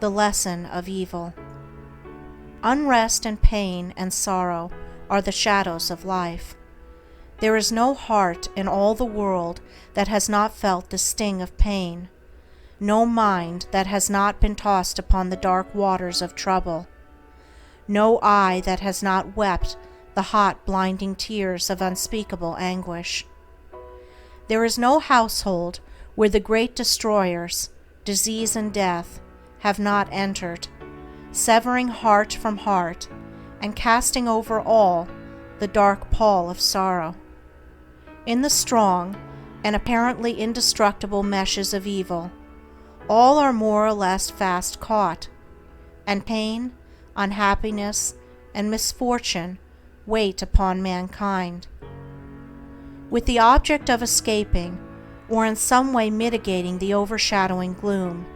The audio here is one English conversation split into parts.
the lesson of evil. Unrest and pain and sorrow are the shadows of life. There is no heart in all the world that has not felt the sting of pain, no mind that has not been tossed upon the dark waters of trouble, no eye that has not wept the hot, blinding tears of unspeakable anguish. There is no household where the great destroyers, disease and death, have not entered, severing heart from heart, and casting over all the dark pall of sorrow. In the strong and apparently indestructible meshes of evil, all are more or less fast caught, and pain, unhappiness, and misfortune wait upon mankind. With the object of escaping, or in some way mitigating the overshadowing gloom,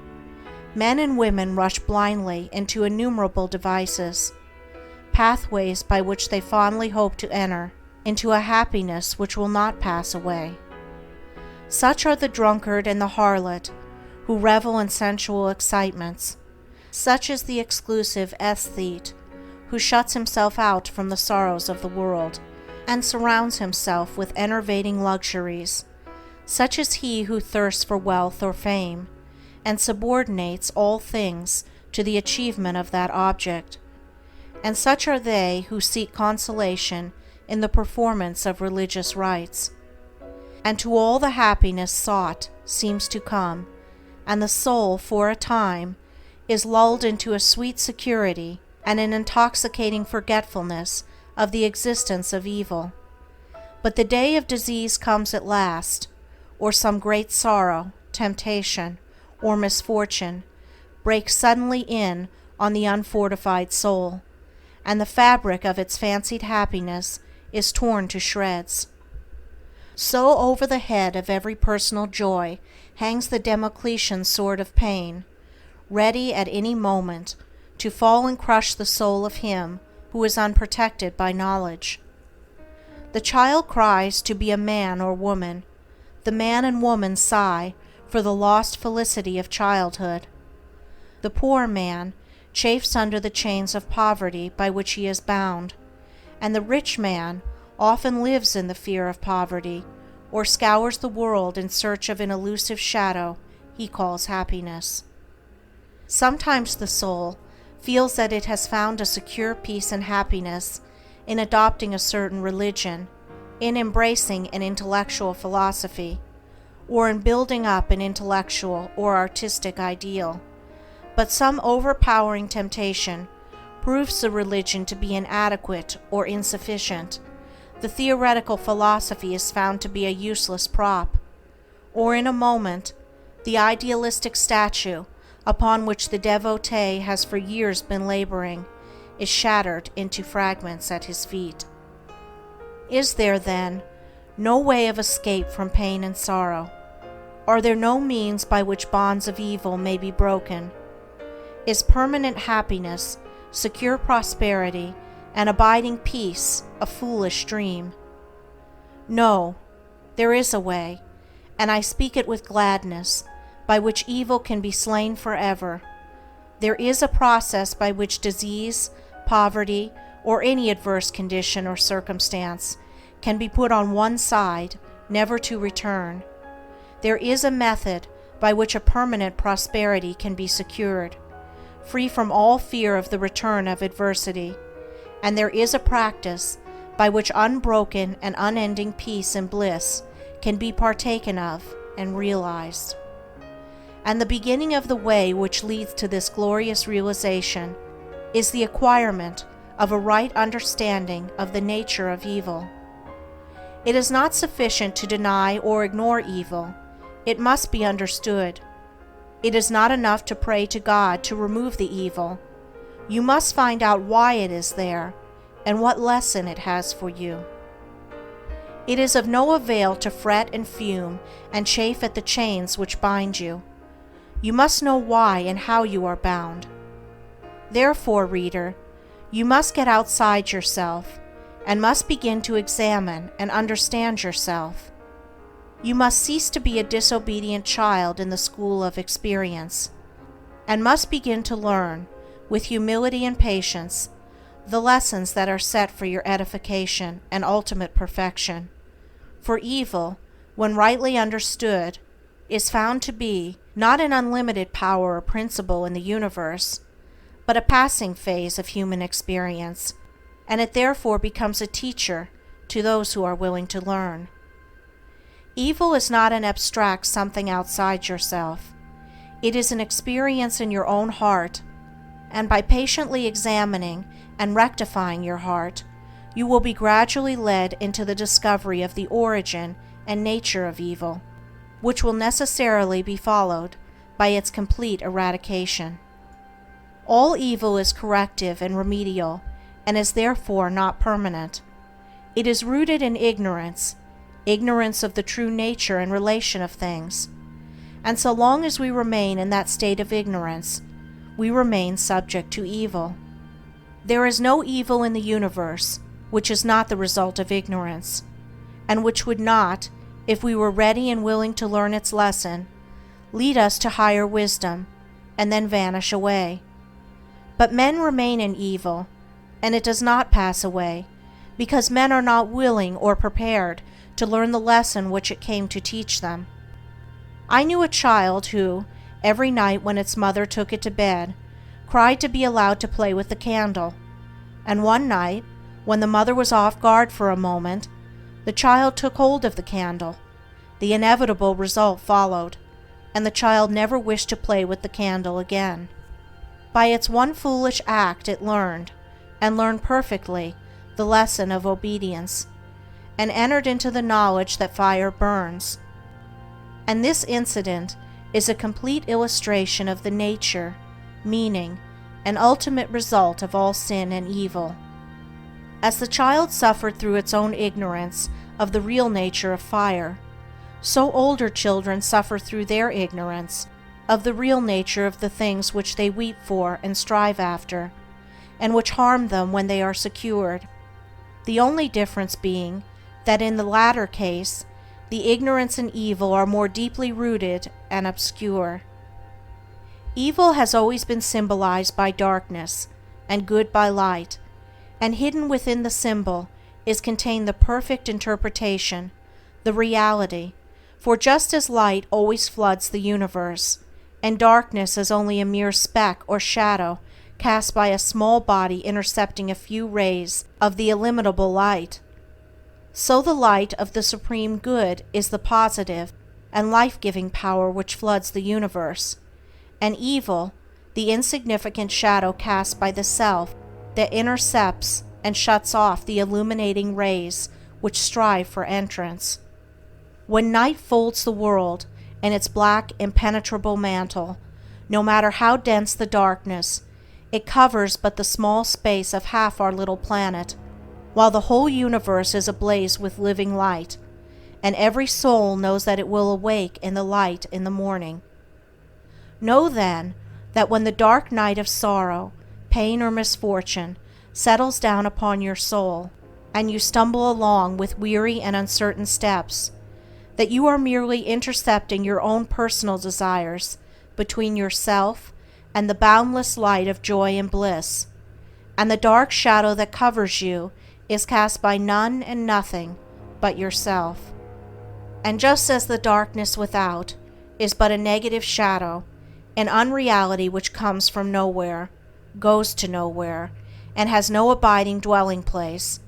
men and women rush blindly into innumerable devices, pathways by which they fondly hope to enter into a happiness which will not pass away. Such are the drunkard and the harlot who revel in sensual excitements. Such is the exclusive aesthete who shuts himself out from the sorrows of the world and surrounds himself with enervating luxuries. Such is he who thirsts for wealth or fame, and subordinates all things to the achievement of that object. And such are they who seek consolation in the performance of religious rites. And to all the happiness sought seems to come, and the soul, for a time, is lulled into a sweet security and an intoxicating forgetfulness of the existence of evil. But the day of disease comes at last, or some great sorrow, temptation, or misfortune breaks suddenly in on the unfortified soul, and the fabric of its fancied happiness is torn to shreds. So over the head of every personal joy hangs the Damocletian sword of pain, ready at any moment to fall and crush the soul of him who is unprotected by knowledge. The child cries to be a man or woman. The man and woman sigh for the lost felicity of childhood. The poor man chafes under the chains of poverty by which he is bound, and the rich man often lives in the fear of poverty, or scours the world in search of an elusive shadow he calls happiness. Sometimes the soul feels that it has found a secure peace and happiness in adopting a certain religion, in embracing an intellectual philosophy, or in building up an intellectual or artistic ideal, but some overpowering temptation proves the religion to be inadequate or insufficient. The theoretical philosophy is found to be a useless prop, or in a moment the idealistic statue upon which the devotee has for years been laboring is shattered into fragments at his feet. Is there, then, no way of escape from pain and sorrow? Are there no means by which bonds of evil may be broken? Is permanent happiness, secure prosperity, and abiding peace a foolish dream? No, there is a way, and I speak it with gladness, by which evil can be slain forever. There is a process by which disease, poverty, or any adverse condition or circumstance can be put on one side, never to return. There is a method by which a permanent prosperity can be secured, free from all fear of the return of adversity, and there is a practice by which unbroken and unending peace and bliss can be partaken of and realized. And the beginning of the way which leads to this glorious realization is the acquirement of a right understanding of the nature of evil. It is not sufficient to deny or ignore evil, it must be understood. It is not enough to pray to God to remove the evil. You must find out why it is there, and what lesson it has for you. It is of no avail to fret and fume and chafe at the chains which bind you. You must know why and how you are bound. Therefore, reader, you must get outside yourself, and must begin to examine and understand yourself. You must cease to be a disobedient child in the school of experience. and must begin to learn, with humility and patience, the lessons that are set for your edification and ultimate perfection. For evil, when rightly understood, is found to be not an unlimited power or principle in the universe, but a passing phase of human experience, and it therefore becomes a teacher to those who are willing to learn. Evil is not an abstract something outside yourself. It is an experience in your own heart, and by patiently examining and rectifying your heart, you will be gradually led into the discovery of the origin and nature of evil, which will necessarily be followed by its complete eradication. All evil is corrective and remedial, and is therefore not permanent. It is rooted in ignorance of the true nature and relation of things, and so long as we remain in that state of ignorance, we remain subject to evil. There is no evil in the universe which is not the result of ignorance, and which would not, if we were ready and willing to learn its lesson, lead us to higher wisdom, and then vanish away. But men remain in evil, and it does not pass away, because men are not willing or prepared to learn the lesson which it came to teach them. I knew a child who, every night when its mother took it to bed, cried to be allowed to play with the candle, and one night, when the mother was off guard for a moment, the child took hold of the candle. The inevitable result followed, and the child never wished to play with the candle again. By its one foolish act it learned, and learned perfectly, the lesson of obedience, and entered into the knowledge that fire burns. And this incident is a complete illustration of the nature, meaning, and ultimate result of all sin and evil. As the child suffered through its own ignorance of the real nature of fire, so older children suffer through their ignorance of the real nature of the things which they weep for and strive after, and which harm them when they are secured, the only difference being that in the latter case the ignorance and evil are more deeply rooted and obscure. Evil has always been symbolized by darkness, and good by light, and hidden within the symbol is contained the perfect interpretation, the reality, for just as light always floods the universe, and darkness is only a mere speck or shadow cast by a small body intercepting a few rays of the illimitable light, so the light of the Supreme Good is the positive and life-giving power which floods the universe, and evil, the insignificant shadow cast by the self that intercepts and shuts off the illuminating rays which strive for entrance. When night folds the world in its black impenetrable mantle, no matter how dense the darkness, it covers but the small space of half our little planet, while the whole universe is ablaze with living light, and every soul knows that it will awake in the light in the morning. Know then that when the dark night of sorrow, pain, or misfortune settles down upon your soul, and you stumble along with weary and uncertain steps, that you are merely intercepting your own personal desires between yourself and the boundless light of joy and bliss, and the dark shadow that covers you is cast by none and nothing but yourself. And just as the darkness without is but a negative shadow, an unreality which comes from nowhere, goes to nowhere, and has no abiding dwelling place,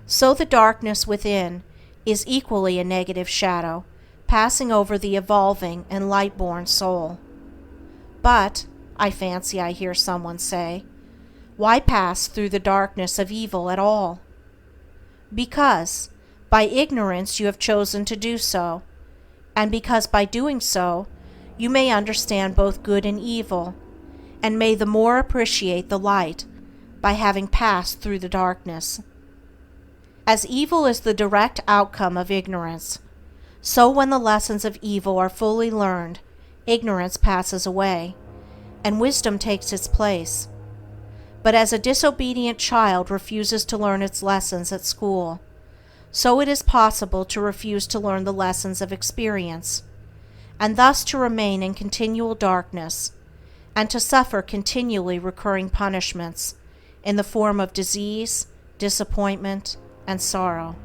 so the darkness within is equally a negative shadow, passing over the evolving and light-born soul. But, I fancy I hear someone say, why pass through the darkness of evil at all? Because, by ignorance you have chosen to do so, and because by doing so, you may understand both good and evil, and may the more appreciate the light by having passed through the darkness. As evil is the direct outcome of ignorance, so when the lessons of evil are fully learned, ignorance passes away, and wisdom takes its place. But as a disobedient child refuses to learn its lessons at school, so it is possible to refuse to learn the lessons of experience, and thus to remain in continual darkness, and to suffer continually recurring punishments in the form of disease, disappointment, and sorrow.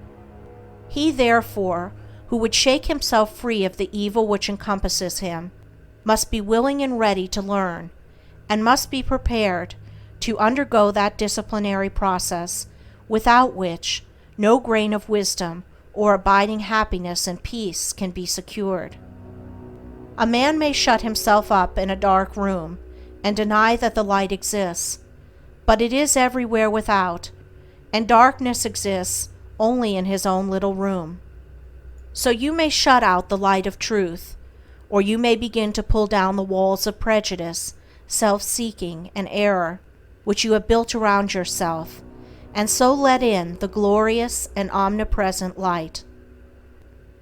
He, therefore, who would shake himself free of the evil which encompasses him, must be willing and ready to learn, and must be prepared to undergo that disciplinary process without which no grain of wisdom or abiding happiness and peace can be secured. A man may shut himself up in a dark room and deny that the light exists, but it is everywhere without, and darkness exists only in his own little room. So you may shut out the light of truth, or you may begin to pull down the walls of prejudice, self-seeking, and error which you have built around yourself, and so let in the glorious and omnipresent light.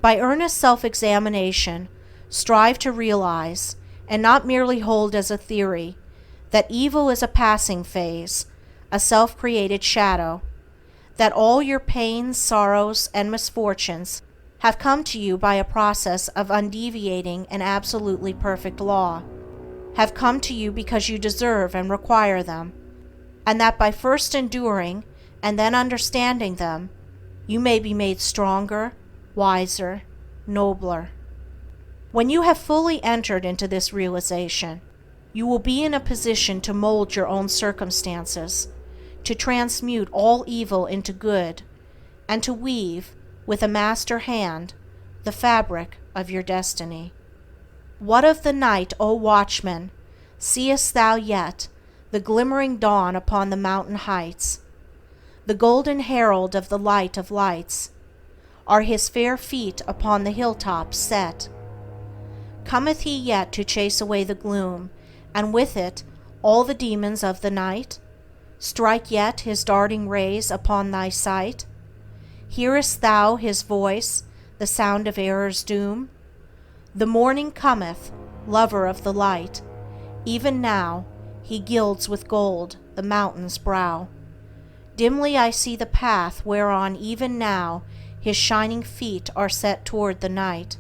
By earnest self-examination, strive to realize, and not merely hold as a theory, that evil is a passing phase, a self-created shadow, that all your pains, sorrows, and misfortunes have come to you by a process of undeviating and absolutely perfect law, have come to you because you deserve and require them, and that by first enduring and then understanding them, you may be made stronger, wiser, nobler. When you have fully entered into this realization, you will be in a position to mold your own circumstances, to transmute all evil into good, and to weave, with a master hand, the fabric of your destiny. What of the night, O watchman? Seest thou yet the glimmering dawn upon the mountain heights? The golden herald of the light of lights, are his fair feet upon the hilltops set? Cometh he yet to chase away the gloom, and with it all the demons of the night? Strike yet his darting rays upon thy sight? Hearest thou his voice, the sound of error's doom? The morning cometh, lover of the light. Even now he gilds with gold the mountain's brow. Dimly I see the path whereon even now his shining feet are set toward the night.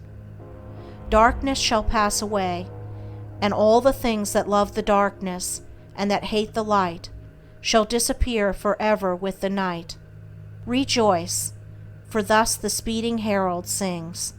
Darkness shall pass away, and all the things that love the darkness and that hate the light shall disappear forever with the night. Rejoice, for thus the speeding herald sings.